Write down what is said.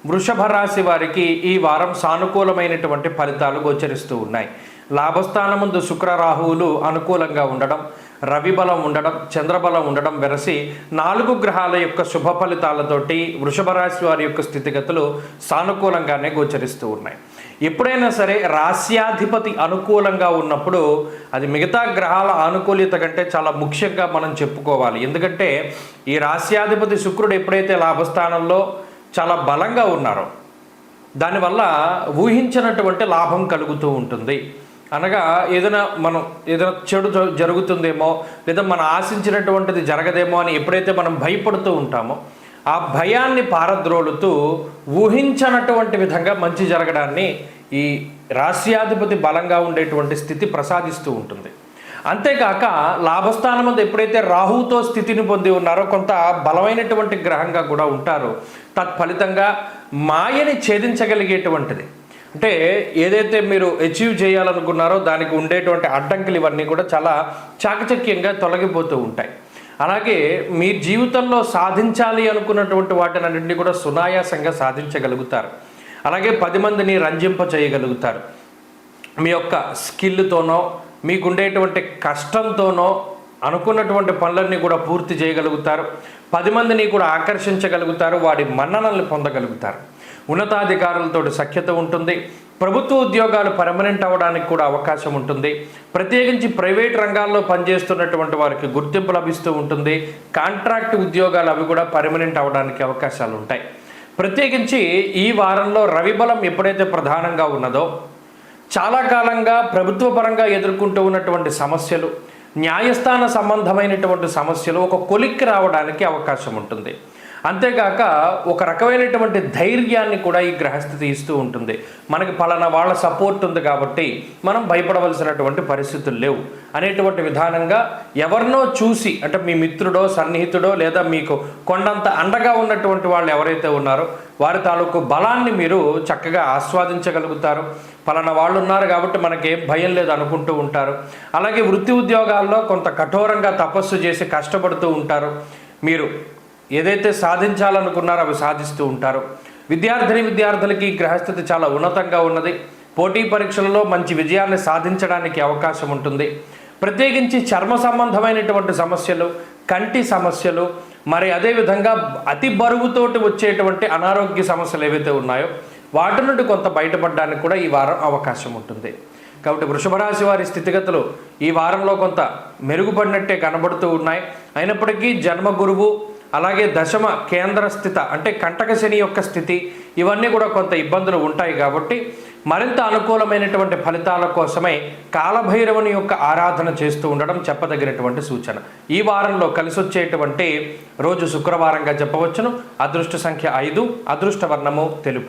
వృషభ రాశి వారికి ఈ వారం సానుకూలమైనటువంటి ఫలితాలు గోచరిస్తూ ఉన్నాయి. లాభస్థానముందు శుక్ర రాహువులు అనుకూలంగా ఉండడం, రవి బలం ఉండడం, చంద్రబలం ఉండడం వెరసి 4 గ్రహాల యొక్క శుభ ఫలితాలతోటి వృషభ రాశి వారి యొక్క స్థితిగతులు సానుకూలంగానే గోచరిస్తూ ఉన్నాయి. ఎప్పుడైనా సరే రాశ్యాధిపతి అనుకూలంగా ఉన్నప్పుడు అది మిగతా గ్రహాల ఆనుకూల్యత కంటే చాలా ముఖ్యంగా మనం చెప్పుకోవాలి. ఎందుకంటే ఈ రాశ్యాధిపతి శుక్రుడు ఎప్పుడైతే లాభస్థానంలో చాలా బలంగా ఉన్నారో దానివల్ల ఊహించినటువంటి లాభం కలుగుతూ ఉంటుంది. అనగా ఏదైనా చెడు జరుగుతుందేమో లేదా మనం ఆశించినటువంటిది జరగదేమో అని ఎప్పుడైతే మనం భయపడుతూ ఉంటామో ఆ భయాన్ని పారద్రోలుతూ ఊహించనటువంటి విధంగా మంచి జరగడాన్ని ఈ రాశ్యాధిపతి బలంగా ఉండేటువంటి స్థితి ప్రసాదిస్తూ ఉంటుంది. అంతేకాక లాభస్థానం మీద ఎప్పుడైతే రాహువుతో స్థితిని పొంది ఉన్నారో కొంత బలమైనటువంటి గ్రహంగా కూడా ఉంటారో తత్ఫలితంగా మాయని ఛేదించగలిగేటువంటిది, అంటే ఏదైతే మీరు అచీవ్ చేయాలనుకున్నారో దానికి ఉండేటువంటి అడ్డంకులు ఇవన్నీ కూడా చాలా చాకచక్యంగా తొలగిపోతూ ఉంటాయి. అలాగే మీ జీవితంలో సాధించాలి అనుకున్నటువంటి వాటినన్నింటినీ కూడా సునాయాసంగా సాధించగలుగుతారు. అలాగే 10 మందిని రంజింప చేయగలుగుతారు. మీ యొక్క స్కిల్తోనో మీకుండేటువంటి కష్టంతోనో అనుకున్నటువంటి పనులన్నీ కూడా పూర్తి చేయగలుగుతారు. 10 మందిని కూడా ఆకర్షించగలుగుతారు. వాడి మన్ననల్ని పొందగలుగుతారు. ఉన్నతాధికారులతో సఖ్యత ఉంటుంది. ప్రభుత్వ ఉద్యోగాలు పర్మనెంట్ అవ్వడానికి కూడా అవకాశం ఉంటుంది. ప్రత్యేకించి ప్రైవేట్ రంగాల్లో పనిచేస్తున్నటువంటి వారికి గుర్తింపు లభిస్తూ ఉంటుంది. కాంట్రాక్ట్ ఉద్యోగాలు అవి కూడా పర్మనెంట్ అవ్వడానికి అవకాశాలు ఉంటాయి. ప్రత్యేకించి ఈ వారంలో రవి బలం ఎప్పుడైతే ప్రధానంగా ఉన్నదో చాలా కాలంగా ప్రభుత్వ పరంగా ఎదుర్కొంటూ ఉన్నటువంటి సమస్యలు, న్యాయస్థాన సంబంధమైనటువంటి సమస్యలు ఒక కొలిక్కి రావడానికి అవకాశం ఉంటుంది. అంతేకాక ఒక రకమైనటువంటి ధైర్యాన్ని కూడా ఈ గ్రహస్థితి ఇస్తూ ఉంటుంది. మనకి పలానా వాళ్ళ సపోర్ట్ ఉంది కాబట్టి మనం భయపడవలసినటువంటి పరిస్థితులు లేవు అనేటువంటి విధానంగా ఎవరినో చూసి, అంటే మీ మిత్రుడో సన్నిహితుడో లేదా మీకు కొండంత అండగా ఉన్నటువంటి వాళ్ళు ఎవరైతే ఉన్నారో వారి తాలూకు బలాన్ని మీరు చక్కగా ఆస్వాదించగలుగుతారు. పలానా వాళ్ళు ఉన్నారు కాబట్టి మనకేం భయం లేదు అనుకుంటూ ఉంటారు. అలాగే వృత్తి ఉద్యోగాల్లో కొంత కఠోరంగా తపస్సు చేసి కష్టపడుతూ ఉంటారు. మీరు ఏదైతే సాధించాలనుకున్నారో అవి సాధిస్తూ ఉంటారు. విద్యార్థులకి గ్రహస్థితి చాలా ఉన్నతంగా ఉన్నది. పోటీ పరీక్షలలో మంచి విజయాన్ని సాధించడానికి అవకాశం ఉంటుంది. ప్రత్యేకించి చర్మ సంబంధమైనటువంటి సమస్యలు, కంటి సమస్యలు, మరి అదేవిధంగా అతి బరువుతోటి వచ్చేటువంటి అనారోగ్య సమస్యలు ఏవైతే ఉన్నాయో వాటి నుండి కొంత బయటపడడానికి కూడా ఈ వారం అవకాశం ఉంటుంది. కాబట్టి వృషభ రాశి వారి స్థితిగతులు ఈ వారంలో కొంత మెరుగుపడినట్టే కనబడుతూ ఉన్నాయి. అయినప్పటికీ జన్మ గురువు అలాగే దశమ కేంద్ర స్థిత అంటే కంటక శని యొక్క స్థితి ఇవన్నీ కూడా కొంత ఇబ్బందులు ఉంటాయి. కాబట్టి మరింత అనుకూలమైనటువంటి ఫలితాల కోసమై కాలభైరవుని యొక్క ఆరాధన చేస్తూ ఉండడం చెప్పదగినటువంటి సూచన. ఈ వారంలో కలిసి వచ్చేటువంటి రోజు శుక్రవారంగా చెప్పవచ్చును. అదృష్ట సంఖ్య 5, అదృష్ట వర్ణము తెలుపు.